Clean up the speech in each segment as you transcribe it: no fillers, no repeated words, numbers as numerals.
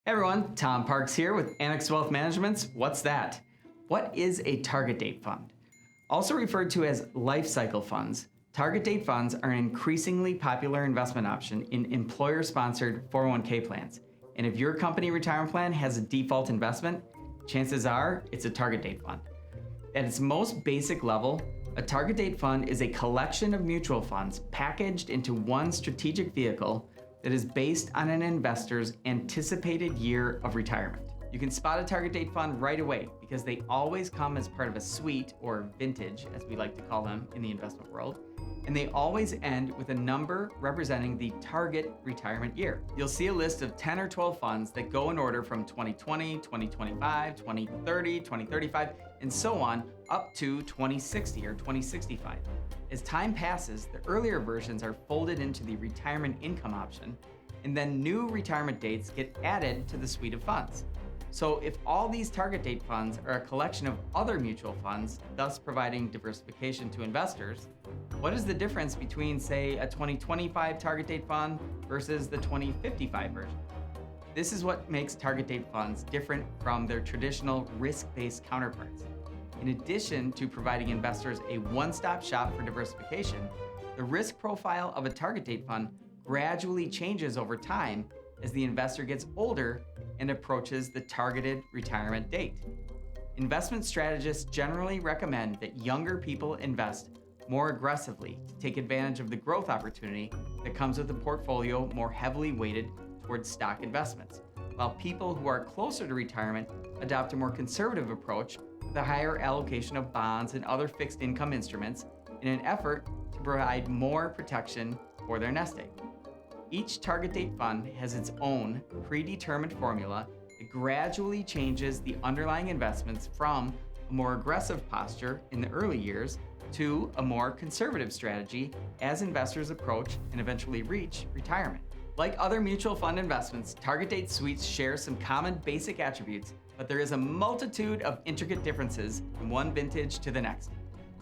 Hey everyone, Tom Parks here with Annex Wealth Management's What's That? What is a target date fund? Also referred to as life cycle funds, target date funds are an increasingly popular investment option in employer-sponsored 401k plans. And if your company retirement plan has a default investment, chances are it's a target date fund. At its most basic level, a target date fund is a collection of mutual funds packaged into one strategic vehicle that is based on an investor's anticipated year of retirement. You can spot a target date fund right away because they always come as part of a suite, or vintage as we like to call them in the investment world, and they always end with a number representing the target retirement year. You'll see a list of 10 or 12 funds that go in order from 2020, 2025, 2030, 2035, and so on up to 2060 or 2065. As time passes, the earlier versions are folded into the retirement income option, and then new retirement dates get added to the suite of funds. So if all these target date funds are a collection of other mutual funds, thus providing diversification to investors, what is the difference between, say, a 2025 target date fund versus the 2055 version? This is what makes target date funds different from their traditional risk-based counterparts. In addition to providing investors a one-stop shop for diversification, the risk profile of a target date fund gradually changes over time as the investor gets older and approaches the targeted retirement date. Investment strategists generally recommend that younger people invest more aggressively to take advantage of the growth opportunity that comes with a portfolio more heavily weighted towards stock investments, while people who are closer to retirement adopt a more conservative approach with a higher allocation of bonds and other fixed income instruments in an effort to provide more protection for their nest egg. Each target date fund has its own predetermined formula that gradually changes the underlying investments from a more aggressive posture in the early years to a more conservative strategy as investors approach and eventually reach retirement. Like other mutual fund investments, target date suites share some common basic attributes, but there is a multitude of intricate differences from one vintage to the next.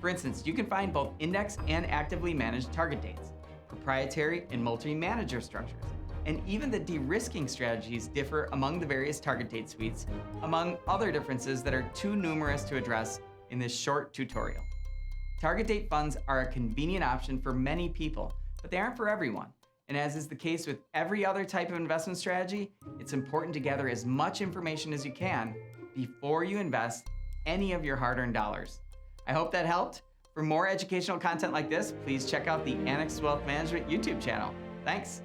For instance, you can find both index and actively managed target dates, proprietary and multi-manager structures, and even the de-risking strategies differ among the various target date suites, among other differences that are too numerous to address in this short tutorial. Target date funds are a convenient option for many people, but they aren't for everyone. And as is the case with every other type of investment strategy, it's important to gather as much information as you can before you invest any of your hard-earned dollars. I hope that helped. For more educational content like this, please check out the Annex Wealth Management YouTube channel. Thanks.